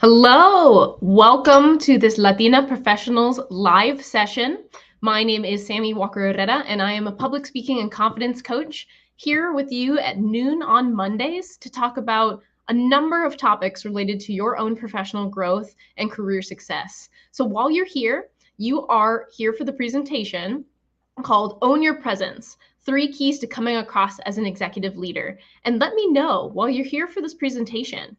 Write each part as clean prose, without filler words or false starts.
Hello, welcome to this Latina Professionals live session. My name is Sammy Walker Herrera, and I am a public speaking and confidence coach here with you at noon on Mondays to talk about a number of topics related to your own professional growth and career success. So while you're here, you are here for the presentation called Own Your Presence, 3 Keys to Coming Across as an Executive Leader. And let me know while you're here for this presentation,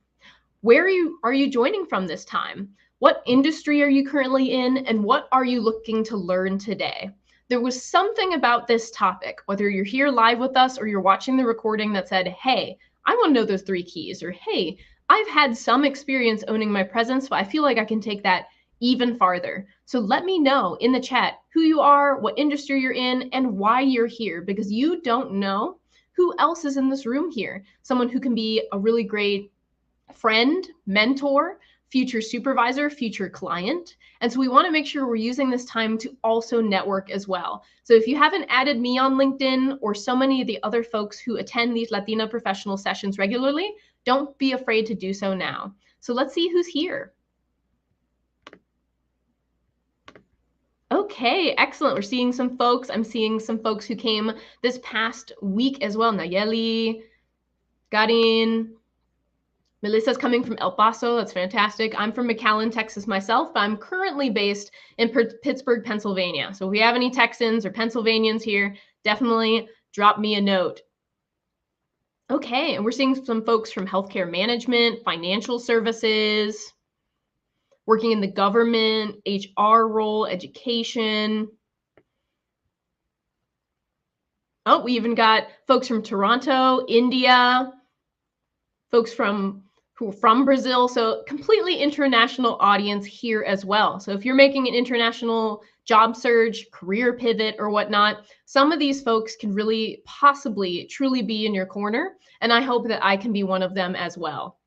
where are you joining from this time? What industry are you currently in, and what are you looking to learn today? There was something about this topic, whether you're here live with us or you're watching the recording, that said, hey, I want to know those 3 keys, or hey, I've had some experience owning my presence, but I feel like I can take that even farther. So let me know in the chat who you are, what industry you're in, and why you're here, because you don't know who else is in this room here. Someone who can be a really great friend, mentor, future supervisor, future client. And so we want to make sure we're using this time to also network as well. So if you haven't added me on LinkedIn or so many of the other folks who attend these Latina professional sessions regularly, don't be afraid to do so now. So let's see who's here. Okay, excellent. We're seeing some folks. I'm seeing some folks who came this past week as well. Nayeli, Garin, Melissa's coming from El Paso. That's fantastic. I'm from McAllen, Texas myself, but I'm currently based in Pittsburgh, Pennsylvania. So if we have any Texans or Pennsylvanians here, definitely drop me a note. Okay, and we're seeing some folks from healthcare management, financial services, working in the government, HR role, education. Oh, we even got folks from Toronto, India, folks who are from Brazil. So completely international audience here as well. So if you're making an international job search, career pivot, or whatnot, some of these folks can really possibly truly be in your corner. And I hope that I can be one of them as well.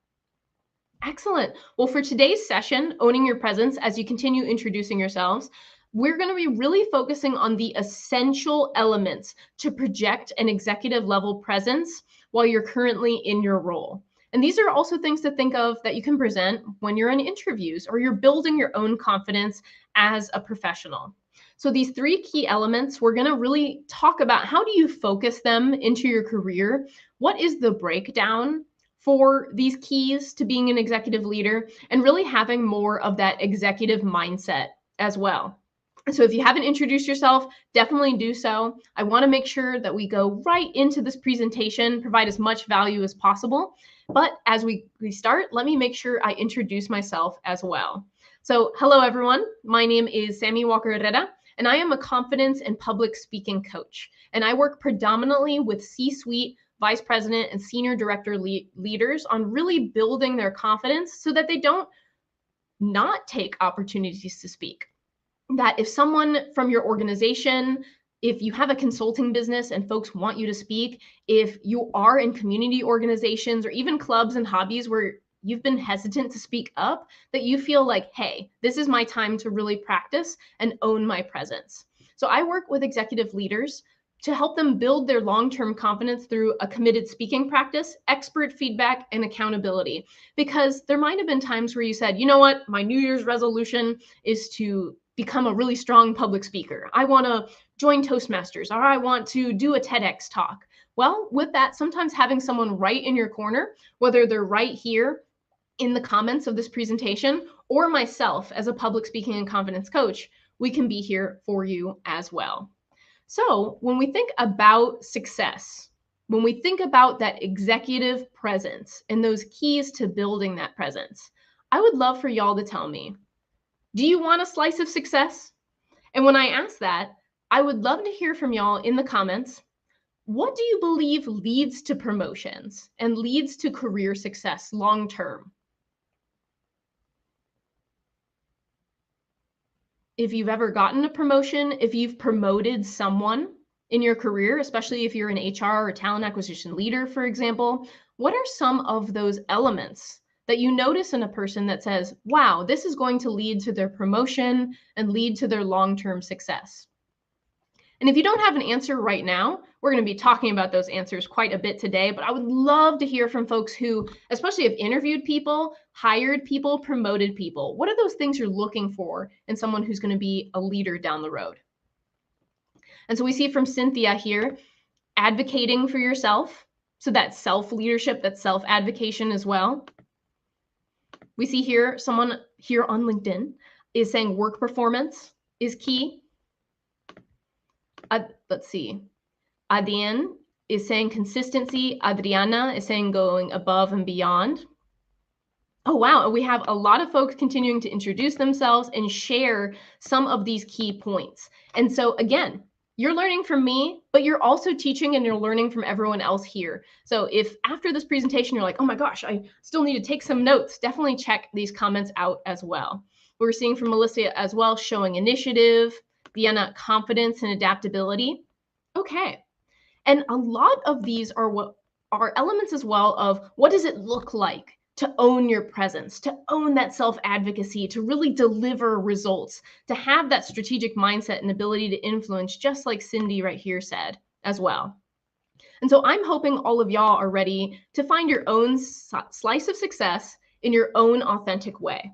Excellent. Well, for today's session, Owning Your Presence, as you continue introducing yourselves, we're going to be really focusing on the essential elements to project an executive level presence while you're currently in your role. And these are also things to think of that you can present when you're in interviews or you're building your own confidence as a professional. So these 3 key elements, we're going to really talk about how do you focus them into your career? What is the breakdown for these keys to being an executive leader, and really having more of that executive mindset as well? So if you haven't introduced yourself, definitely do so. I want to make sure that we go right into this presentation, provide as much value as possible. But as we start, let me make sure I introduce myself as well. So hello, everyone. My name is Sammy Walker Herrera, and I am a confidence and public speaking coach. And I work predominantly with C-suite vice president and senior director leaders on really building their confidence so that they don't not take opportunities to speak. That if someone from your organization, if you have a consulting business and folks want you to speak, if you are in community organizations or even clubs and hobbies where you've been hesitant to speak up, that you feel like, hey, this is my time to really practice and own my presence. So I work with executive leaders to help them build their long-term confidence through a committed speaking practice, expert feedback, and accountability. Because there might have been times where you said, you know what, my New Year's resolution is to become a really strong public speaker. I want to join Toastmasters, or I want to do a TEDx talk. Well, with that, sometimes having someone right in your corner, whether they're right here in the comments of this presentation or myself as a public speaking and confidence coach, we can be here for you as well. So when we think about success, when we think about that executive presence and those keys to building that presence, I would love for y'all to tell me, do you want a slice of success? And when I ask that, I would love to hear from y'all in the comments. What do you believe leads to promotions and leads to career success long term? If you've ever gotten a promotion, if you've promoted someone in your career, especially if you're an HR or talent acquisition leader, for example, what are some of those elements that you notice in a person that says, wow, this is going to lead to their promotion and lead to their long-term success? And if you don't have an answer right now, We're going to be talking about those answers quite a bit today, but I would love to hear from folks who, especially have interviewed people, hired people, promoted people. What are those things you're looking for in someone who's going to be a leader down the road? And so we see from Cynthia here, advocating for yourself. So that's self-leadership, that's self-advocation as well. We see here someone here on LinkedIn is saying work performance is key. Let's see. Adrienne is saying consistency. Adriana is saying going above and beyond. Oh, wow. We have a lot of folks continuing to introduce themselves and share some of these key points. And so again, you're learning from me, but you're also teaching and you're learning from everyone else here. So if after this presentation, you're like, oh my gosh, I still need to take some notes, definitely check these comments out as well. We're seeing from Melissa as well, showing initiative, Vienna, confidence and adaptability. Okay. And a lot of these are what are elements as well of what does it look like to own your presence, to own that self-advocacy, to really deliver results, to have that strategic mindset and ability to influence, just like Cindy right here said as well. And so I'm hoping all of y'all are ready to find your own slice of success in your own authentic way.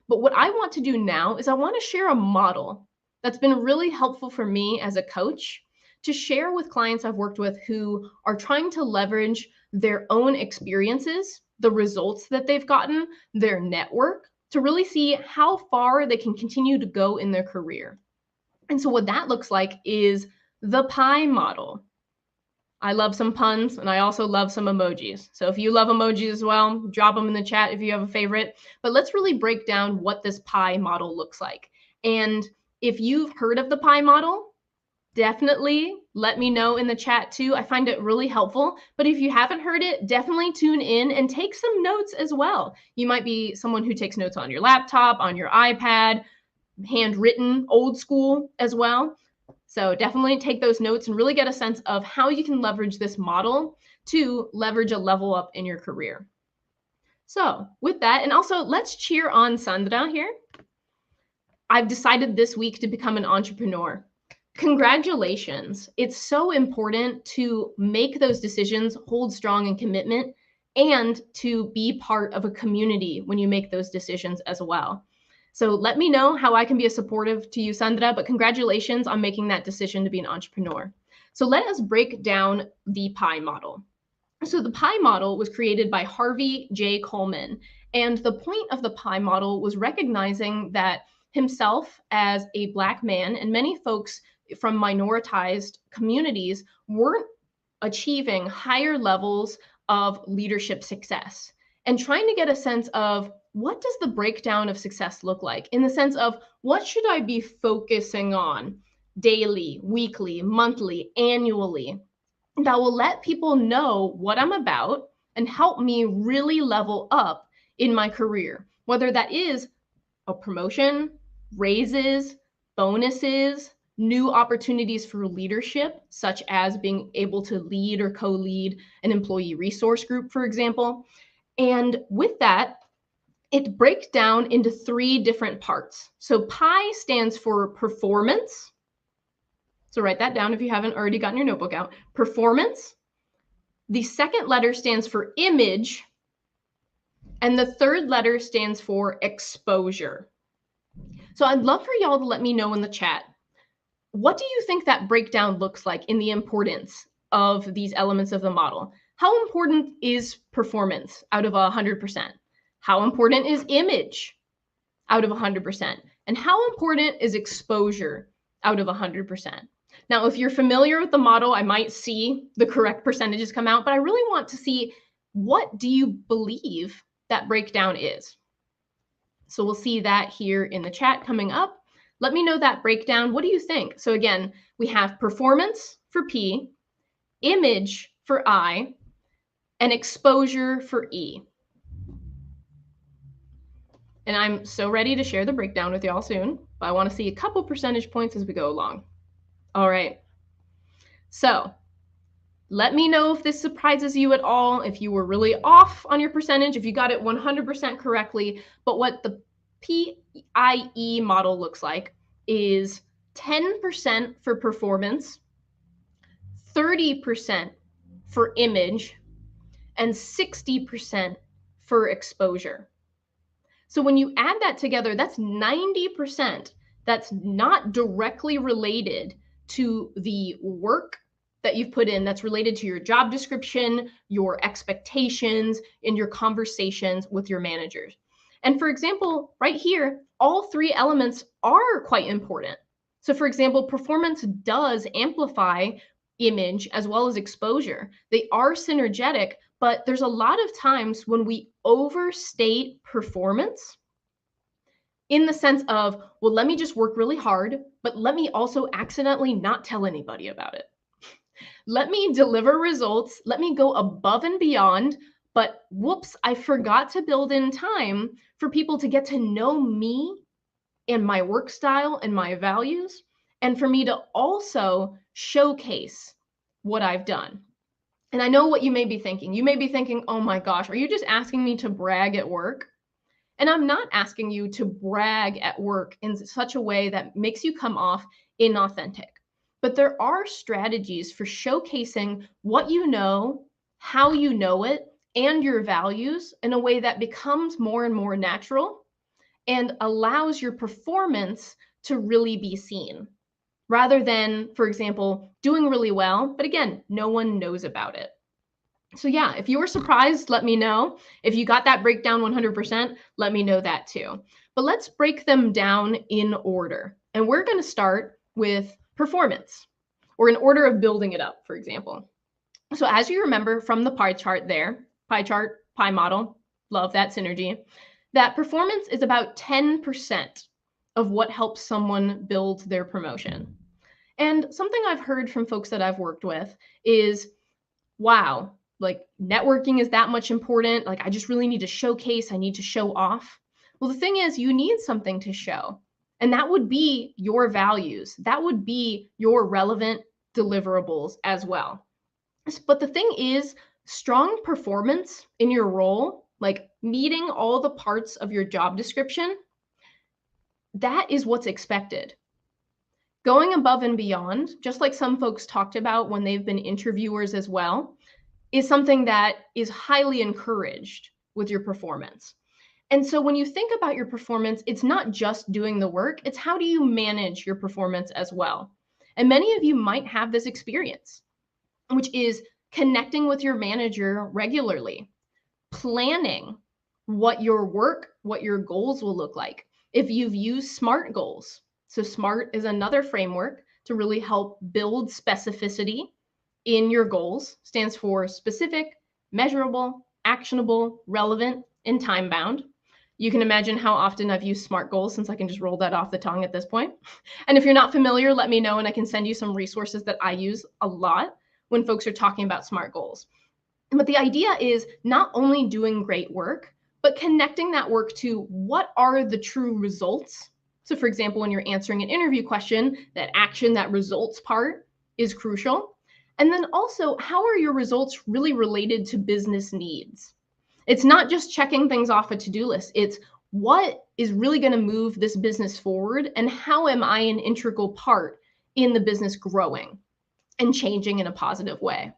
But what I want to do now is I want to share a model that's been really helpful for me as a coach to share with clients I've worked with who are trying to leverage their own experiences, the results that they've gotten, their network, to really see how far they can continue to go in their career. And so what that looks like is the pie model. I love some puns and I also love some emojis. So if you love emojis as well, drop them in the chat if you have a favorite. But let's really break down what this pie model looks like. And if you've heard of the pie model, definitely let me know in the chat too. I find it really helpful. But if you haven't heard it, definitely tune in and take some notes as well. You might be someone who takes notes on your laptop, on your iPad, handwritten, old school as well. So definitely take those notes and really get a sense of how you can leverage this model to leverage a level up in your career. So with that, and also let's cheer on Sandra here. I've decided this week to become an entrepreneur. Congratulations. It's so important to make those decisions, hold strong in commitment, and to be part of a community when you make those decisions as well. So let me know how I can be a supportive to you, Sandra, but congratulations on making that decision to be an entrepreneur. So let us break down the pie model. So the pie model was created by Harvey J. Coleman. And the point of the pie model was recognizing that himself as a Black man and many folks from minoritized communities weren't achieving higher levels of leadership success, and trying to get a sense of what does the breakdown of success look like in the sense of what should I be focusing on daily, weekly, monthly, annually that will let people know what I'm about and help me really level up in my career, whether that is a promotion, raises, bonuses, new opportunities for leadership, such as being able to lead or co-lead an employee resource group, for example. And with that, it breaks down into 3 different parts. So PI stands for performance. So write that down if you haven't already gotten your notebook out. Performance. The second letter stands for image. And the third letter stands for exposure. So I'd love for y'all to let me know in the chat, what do you think that breakdown looks like in the importance of these elements of the model? How important is performance out of 100%? How important is image out of 100%? And how important is exposure out of 100%? Now, if you're familiar with the model, I might see the correct percentages come out, but I really want to see, what do you believe that breakdown is? So we'll see that here in the chat coming up. Let me know that breakdown. What do you think? So again, we have performance for P, image for I, and exposure for E. And I'm so ready to share the breakdown with y'all soon, but I want to see a couple percentage points as we go along. All right. So let me know if this surprises you at all, if you were really off on your percentage, if you got it 100% correctly. But what the PIE model looks like is 10% for performance, 30% for image, and 60% for exposure. So when you add that together, that's 90% that's not directly related to the work that you've put in, that's related to your job description, your expectations, and your conversations with your managers. And for example, right here, all three elements are quite important. So for example, performance does amplify image as well as exposure. They are synergetic, but there's a lot of times when we overstate performance in the sense of, well, let me just work really hard, but let me also accidentally not tell anybody about it. Let me deliver results. Let me go above and beyond. But whoops, I forgot to build in time for people to get to know me and my work style and my values, and for me to also showcase what I've done. And I know what you may be thinking. You may be thinking, oh my gosh, are you just asking me to brag at work? And I'm not asking you to brag at work in such a way that makes you come off inauthentic. But there are strategies for showcasing what you know, how you know it, and your values in a way that becomes more and more natural and allows your performance to really be seen, rather than, for example, doing really well, but again, no one knows about it. So yeah, if you were surprised, let me know. If you got that breakdown 100%, let me know that too. But let's break them down in order. And we're going to start with performance, or in order of building it up, for example. So as you remember from the pie chart there, pie chart, pie model, love that synergy, that performance is about 10% of what helps someone build their promotion. And something I've heard from folks that I've worked with is, wow, like networking is that much important. Like I just really need to showcase, I need to show off. Well, the thing is, you need something to show. And that would be your values. That would be your relevant deliverables as well. But the thing is, strong performance in your role, like meeting all the parts of your job description, that is what's expected. Going above and beyond, just like some folks talked about when they've been interviewers as well, is something that is highly encouraged with your performance. And so when you think about your performance, it's not just doing the work, it's how do you manage your performance as well. And many of you might have this experience, which is connecting with your manager regularly, planning what your work, what your goals will look like. If you've used SMART goals, so SMART is another framework to really help build specificity in your goals, stands for specific, measurable, actionable, relevant, and time bound. You can imagine how often I've used SMART goals, since I can just roll that off the tongue at this point. And if you're not familiar, let me know and I can send you some resources that I use a lot when folks are talking about SMART goals. But the idea is not only doing great work, but connecting that work to what are the true results. So for example, when you're answering an interview question, that action, that results part is crucial. And then also, how are your results really related to business needs? It's not just checking things off a to-do list. It's what is really going to move this business forward, and how am I an integral part in the business growing and changing in a positive way?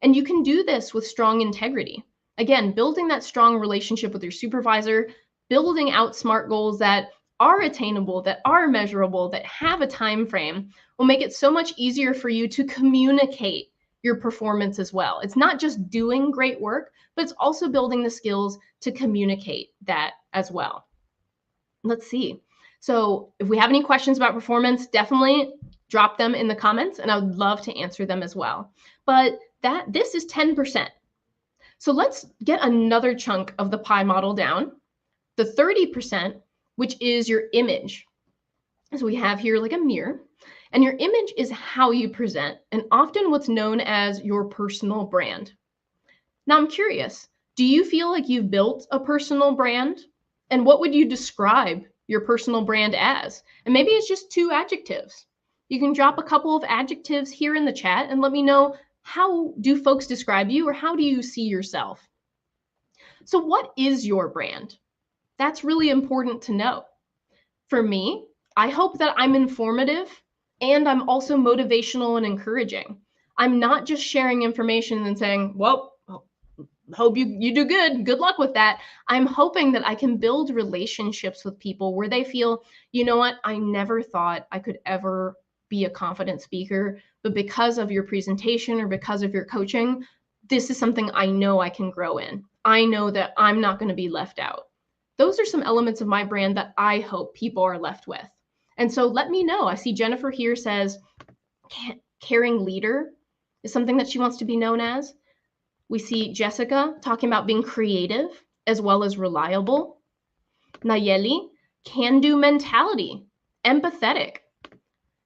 And you can do this with strong integrity. Again, building that strong relationship with your supervisor, building out SMART goals that are attainable, that are measurable, that have a time frame, will make it so much easier for you to communicate your performance as well. It's not just doing great work, but it's also building the skills to communicate that as well. Let's see. So if we have any questions about performance, definitely drop them in the comments and I would love to answer them as well. But this is 10%. So let's get another chunk of the pie model down, the 30%, which is your image. So we have here like a mirror, and your image is how you present, and often what's known as your personal brand. Now I'm curious, do you feel like you've built a personal brand? And what would you describe your personal brand as? And maybe it's just 2 adjectives. You can drop a couple of adjectives here in the chat and let me know, how do folks describe you, or how do you see yourself? So what is your brand? That's really important to know. For me, I hope that I'm informative and I'm also motivational and encouraging. I'm not just sharing information and saying, well, hope you do good. Good luck with that. I'm hoping that I can build relationships with people where they feel, you know what, I never thought I could ever be a confident speaker, but because of your presentation or because of your coaching, this is something I know I can grow in. I know that I'm not going to be left out. Those are some elements of my brand that I hope people are left with. And so let me know. I see Jennifer here says caring leader is something that she wants to be known as. We see Jessica talking about being creative as well as reliable. Nayeli, can-do mentality, empathetic.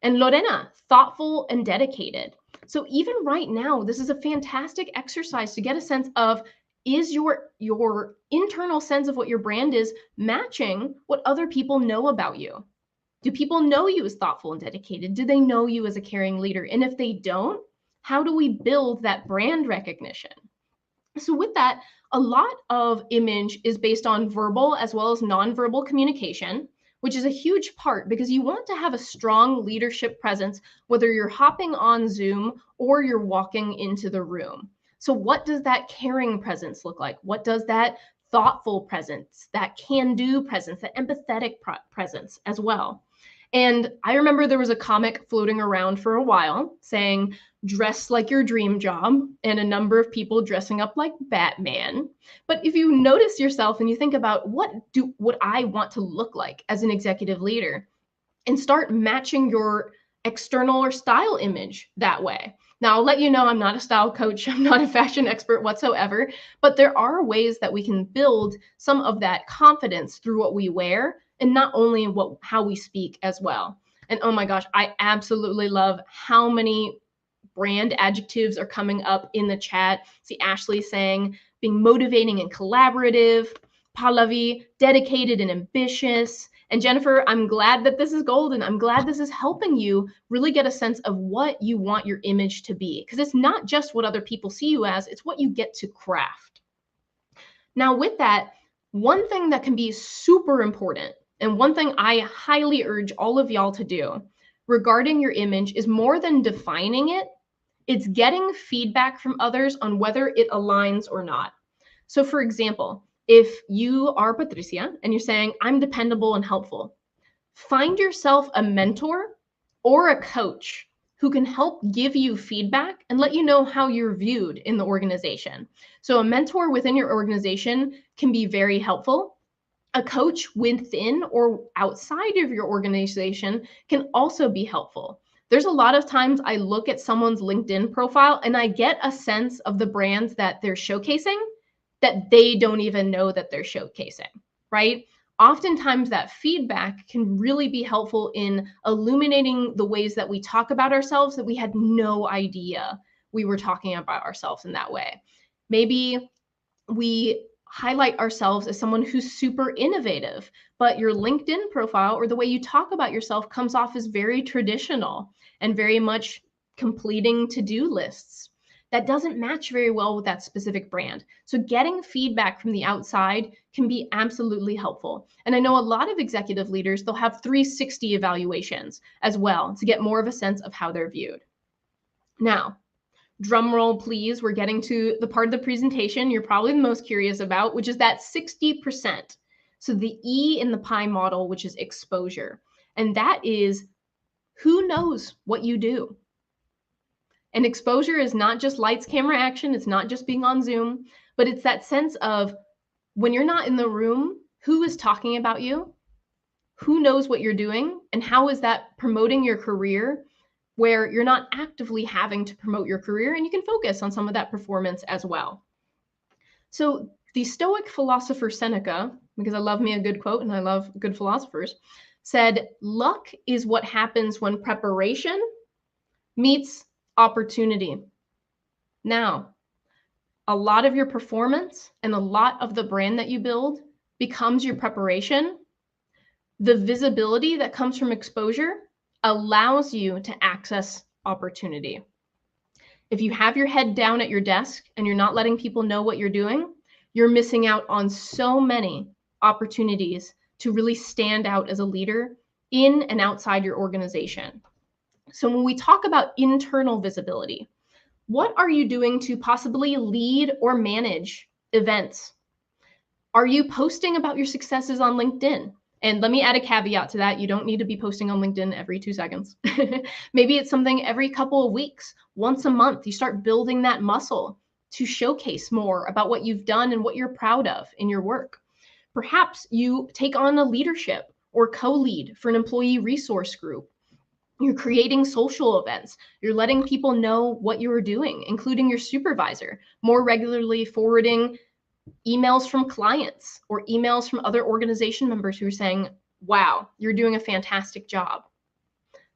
And Lorena, thoughtful and dedicated. So even right now, this is a fantastic exercise to get a sense of, is your internal sense of what your brand is matching what other people know about you? Do people know you as thoughtful and dedicated? Do they know you as a caring leader? And if they don't, how do we build that brand recognition? So with that, a lot of image is based on verbal as well as nonverbal communication, which is a huge part because you want to have a strong leadership presence, whether you're hopping on Zoom or you're walking into the room. So what does that caring presence look like? What does that thoughtful presence, that can-do presence, that empathetic presence as well? And I remember there was a comic floating around for a while saying, dress like your dream job, and a number of people dressing up like Batman. But if you notice yourself and you think about what I want to look like as an executive leader, and start matching your external or style image that way. Now, I'll let you know I'm not a style coach, I'm not a fashion expert whatsoever, but there are ways that we can build some of that confidence through what we wear and not only how we speak as well. And oh my gosh, I absolutely love how many brand adjectives are coming up in the chat. See Ashley saying being motivating and collaborative, Pallavi, dedicated and ambitious. And Jennifer, I'm glad that this is golden. I'm glad this is helping you really get a sense of what you want your image to be, because it's not just what other people see you as, it's what you get to craft. Now with that, one thing that can be super important, and one thing I highly urge all of y'all to do regarding your image is more than defining it, it's getting feedback from others on whether it aligns or not. So for example, if you are Patricia and you're saying, I'm dependable and helpful, find yourself a mentor or a coach who can help give you feedback and let you know how you're viewed in the organization. So a mentor within your organization can be very helpful. A coach within or outside of your organization can also be helpful. There's a lot of times I look at someone's LinkedIn profile and I get a sense of the brands that they're showcasing that they don't even know that they're showcasing, right? Oftentimes that feedback can really be helpful in illuminating the ways that we talk about ourselves that we had no idea we were talking about ourselves in that way. Maybe we highlight ourselves as someone who's super innovative, but your LinkedIn profile or the way you talk about yourself comes off as very traditional and very much completing to-do lists. That doesn't match very well with that specific brand. So getting feedback from the outside can be absolutely helpful. And I know a lot of executive leaders, they'll have 360 evaluations as well to get more of a sense of how they're viewed. Now, drum roll, please. We're getting to the part of the presentation you're probably the most curious about, which is that 60%. So the E in the pie model, which is exposure. And that is who knows what you do. And exposure is not just lights, camera, action. It's not just being on Zoom, but it's that sense of when you're not in the room, who is talking about you? Who knows what you're doing? And how is that promoting your career where you're not actively having to promote your career and you can focus on some of that performance as well? So the Stoic philosopher Seneca, because I love me a good quote and I love good philosophers, said, luck is what happens when preparation meets opportunity. Now, a lot of your performance and a lot of the brand that you build becomes your preparation. The visibility that comes from exposure allows you to access opportunity. If you have your head down at your desk and you're not letting people know what you're doing, you're missing out on so many opportunities to really stand out as a leader in and outside your organization. So when we talk about internal visibility, What are you doing to possibly lead or manage events? Are you posting about your successes on LinkedIn? And let me add a caveat to that. You don't need to be posting on LinkedIn every 2 seconds. Maybe it's something every couple of weeks, once a month. You start building that muscle to showcase more about what you've done and what you're proud of in your work. Perhaps you take on a leadership or co-lead for an employee resource group. You're creating social events. You're letting people know what you are doing, including your supervisor, more regularly forwarding emails from clients or emails from other organization members who are saying, wow, you're doing a fantastic job.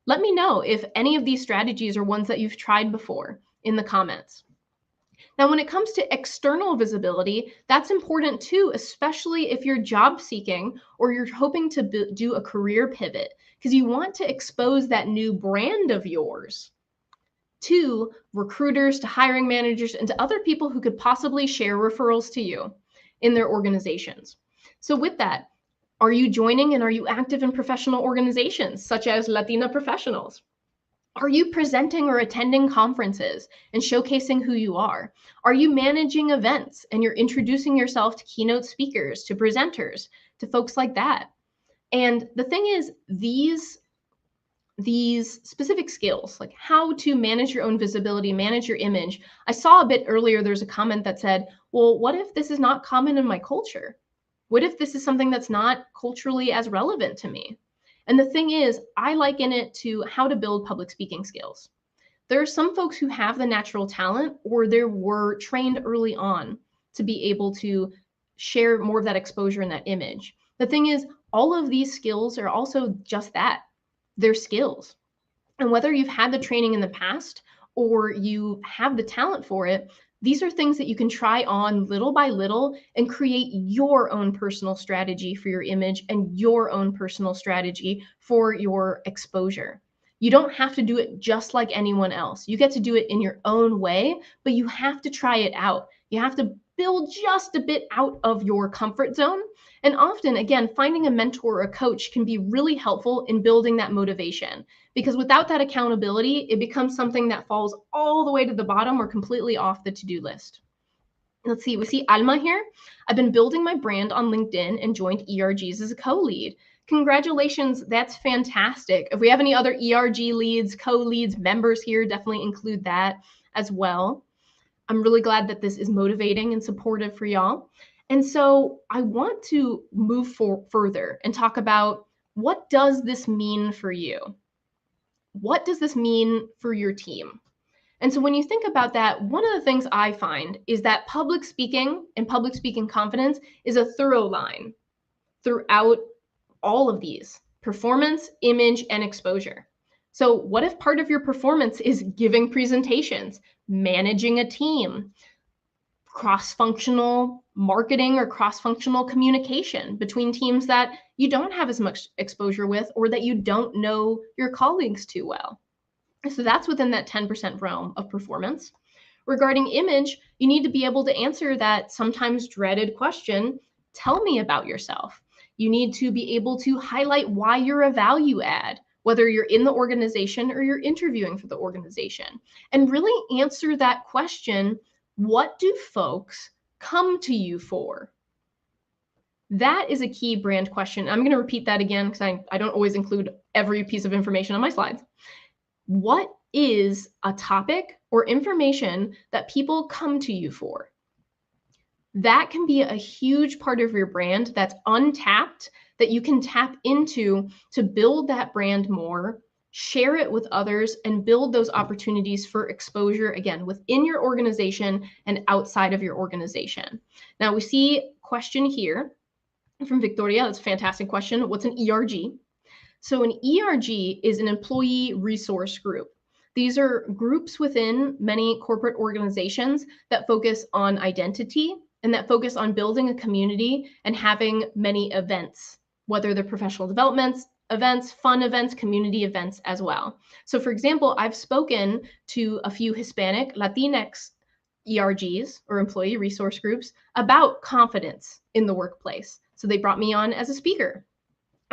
Let me know if any of these strategies are ones that you've tried before in the comments. Now, when it comes to external visibility, that's important too, especially if you're job seeking or you're hoping to do a career pivot, because you want to expose that new brand of yours to recruiters, to hiring managers, and to other people who could possibly share referrals to you in their organizations. So with that, are you joining and are you active in professional organizations such as Latina Professionals? Are you presenting or attending conferences and showcasing who you are? Are you managing events and you're introducing yourself to keynote speakers, to presenters, to folks like that? And the thing is, these specific skills, like how to manage your own visibility, manage your image. I saw a bit earlier, there's a comment that said, well, what if this is not common in my culture? What if this is something that's not culturally as relevant to me? And the thing is, I liken it to how to build public speaking skills. There are some folks who have the natural talent or they were trained early on to be able to share more of that exposure and that image. The thing is, all of these skills are also just that. They're skills. And whether you've had the training in the past or you have the talent for it, these are things that you can try on little by little and create your own personal strategy for your image and your own personal strategy for your exposure. You don't have to do it just like anyone else. You get to do it in your own way, but you have to try it out. You have to build just a bit out of your comfort zone. And often, again, finding a mentor or a coach can be really helpful in building that motivation, because without that accountability, it becomes something that falls all the way to the bottom or completely off the to-do list. Let's see, we see Alma here. I've been building my brand on LinkedIn and joined ERGs as a co-lead. Congratulations, that's fantastic. If we have any other ERG leads, co-leads, members here, definitely include that as well. I'm really glad that this is motivating and supportive for y'all. And so I want to move further and talk about, what does this mean for you? What does this mean for your team? And so when you think about that, one of the things I find is that public speaking and public speaking confidence is a thorough line throughout all of these: performance, image, and exposure. So what if part of your performance is giving presentations, managing a team, cross-functional marketing or cross-functional communication between teams that you don't have as much exposure with or that you don't know your colleagues too well? So that's within that 10% realm of performance. Regarding image, you need to be able to answer that sometimes dreaded question, tell me about yourself. You need to be able to highlight why you're a value add, whether you're in the organization or you're interviewing for the organization, and really answer that question, what do folks come to you for? That is a key brand question. I'm going to repeat that again because I don't always include every piece of information on my slides. What is a topic or information that people come to you for? That can be a huge part of your brand that's untapped, that you can tap into to build that brand more, share it with others, and build those opportunities for exposure, again, within your organization and outside of your organization. Now we see a question here from Victoria. That's a fantastic question. What's an ERG? So an ERG is an employee resource group. These are groups within many corporate organizations that focus on identity and that focus on building a community and having many events, whether they're professional developments, events, fun events, community events as well. So for example, I've spoken to a few Hispanic, Latinx ERGs or employee resource groups about confidence in the workplace. So they brought me on as a speaker.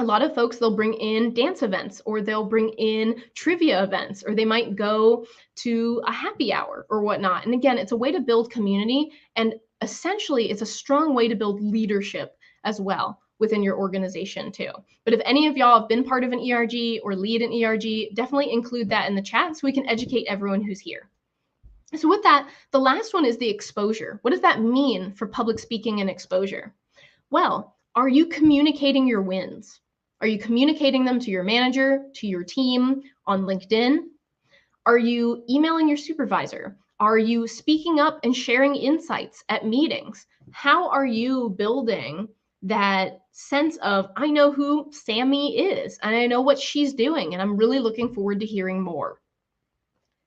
A lot of folks, they'll bring in dance events, or they'll bring in trivia events, or they might go to a happy hour or whatnot. And again, it's a way to build community, and essentially it's a strong way to build leadership as well within your organization too. But if any of y'all have been part of an ERG or lead an ERG, definitely include that in the chat so we can educate everyone who's here. So with that, the last one is the exposure. What does that mean for public speaking and exposure? Well, are you communicating your wins? Are you communicating them to your manager, to your team, on LinkedIn? Are you emailing your supervisor? Are you speaking up and sharing insights at meetings? How are you building that sense of, I know who Sammy is, and I know what she's doing, and I'm really looking forward to hearing more?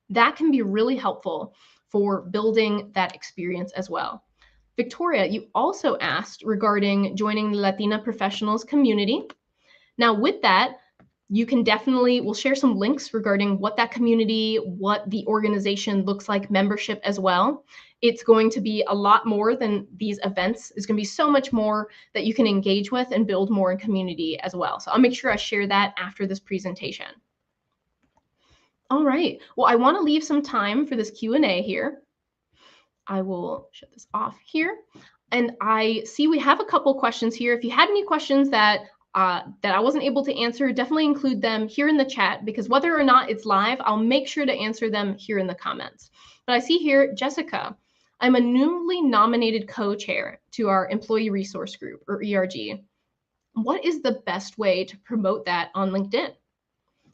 That can be really helpful for building that experience as well. Victoria, you also asked regarding joining the Latina Professionals community. Now with that, you can definitely, we'll share some links regarding what that community, what the organization looks like, membership as well. It's going to be a lot more than these events. It's going to be so much more that you can engage with and build more in community as well. So I'll make sure I share that after this presentation. All right, well, I want to leave some time for this Q&A here. I will shut this off here. And I see we have a couple questions here. If you had any questions that I wasn't able to answer, definitely include them here in the chat, because whether or not it's live, I'll make sure to answer them here in the comments. But I see here, Jessica, I'm a newly nominated co-chair to our employee resource group, or ERG. What is the best way to promote that on LinkedIn?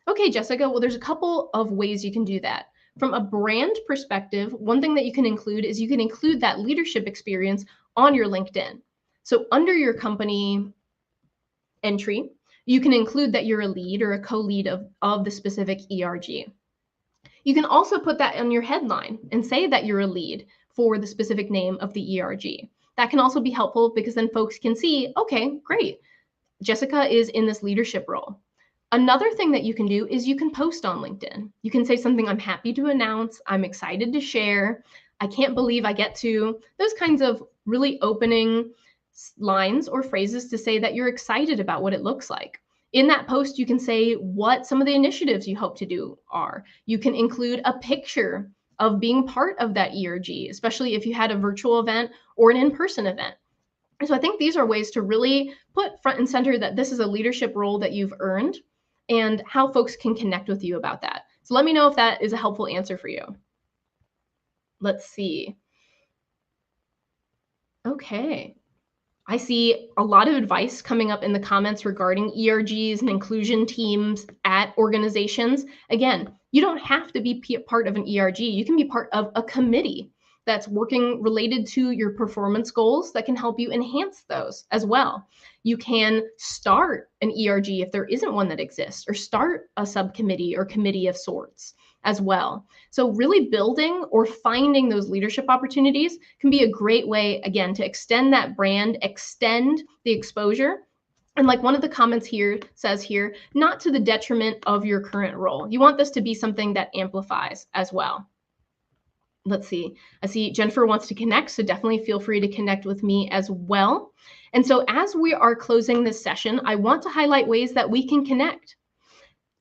Okay, Jessica, well, there's a couple of ways you can do that. From a brand perspective, one thing that you can include is you can include that leadership experience on your LinkedIn. So under your company entry, you can include that you're a lead or a co-lead of the specific ERG. You can also put that on your headline and say that you're a lead for the specific name of the ERG. That can also be helpful, because then folks can see, okay, great, Jessica is in this leadership role. Another thing that you can do is you can post on LinkedIn. You can say something, I'm happy to announce, I'm excited to share, I can't believe I get to, those kinds of really opening lines or phrases to say that you're excited about what it looks like. In that post, you can say what some of the initiatives you hope to do are. You can include a picture of being part of that ERG, especially if you had a virtual event or an in-person event. So I think these are ways to really put front and center that this is a leadership role that you've earned, and how folks can connect with you about that. So let me know if that is a helpful answer for you. Let's see. Okay. I see a lot of advice coming up in the comments regarding ERGs and inclusion teams at organizations. Again, you don't have to be part of an ERG. You can be part of a committee that's working related to your performance goals that can help you enhance those as well. You can start an ERG if there isn't one that exists, or start a subcommittee or committee of sorts as well. So really building or finding those leadership opportunities can be a great way, again, to extend that brand, extend the exposure. And like one of the comments here says here, not to the detriment of your current role. You want this to be something that amplifies as well. Let's see. I see Jennifer wants to connect, so definitely feel free to connect with me as well. And so as we are closing this session, I want to highlight ways that we can connect.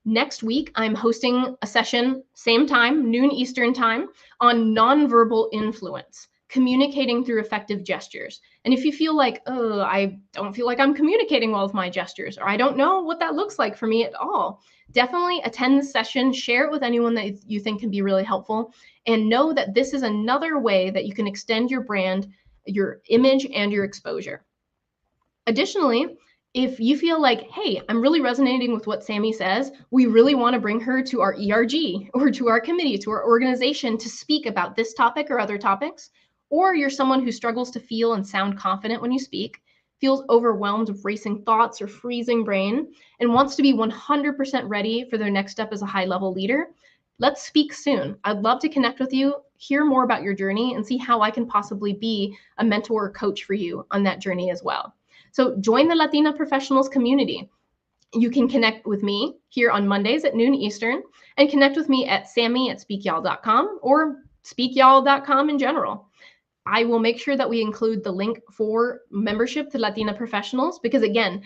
Next week, I'm hosting a session, same time, noon Eastern time, on nonverbal influence, communicating through effective gestures. And if you feel like, oh, I don't feel like I'm communicating well with my gestures, or I don't know what that looks like for me at all, definitely attend the session, share it with anyone that you think can be really helpful, and know that this is another way that you can extend your brand, your image, and your exposure. Additionally, if you feel like, hey, I'm really resonating with what Sammy says, we really want to bring her to our ERG or to our committee, to our organization to speak about this topic or other topics, or you're someone who struggles to feel and sound confident when you speak, feels overwhelmed with racing thoughts or freezing brain, and wants to be 100% ready for their next step as a high-level leader, let's speak soon. I'd love to connect with you, hear more about your journey, and see how I can possibly be a mentor or coach for you on that journey as well. So join the Latina Professionals community. You can connect with me here on Mondays at noon Eastern, and connect with me at sammy@speakyall.com or speakyall.com in general. I will make sure that we include the link for membership to Latina Professionals, because again,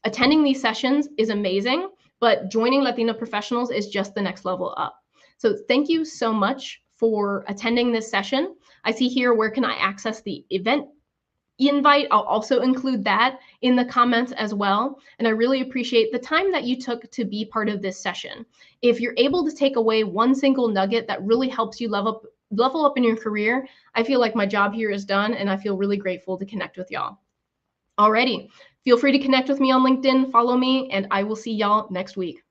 Attending these sessions is amazing, but joining Latina Professionals is just the next level up. So thank you so much for attending this session. I see here, where can I access the event invite? I'll also include that in the comments as well. And I really appreciate the time that you took to be part of this session. If you're able to take away one single nugget that really helps you level up in your career, I feel like my job here is done, and I feel really grateful to connect with y'all. Alrighty, feel free to connect with me on LinkedIn, follow me, and I will see y'all next week.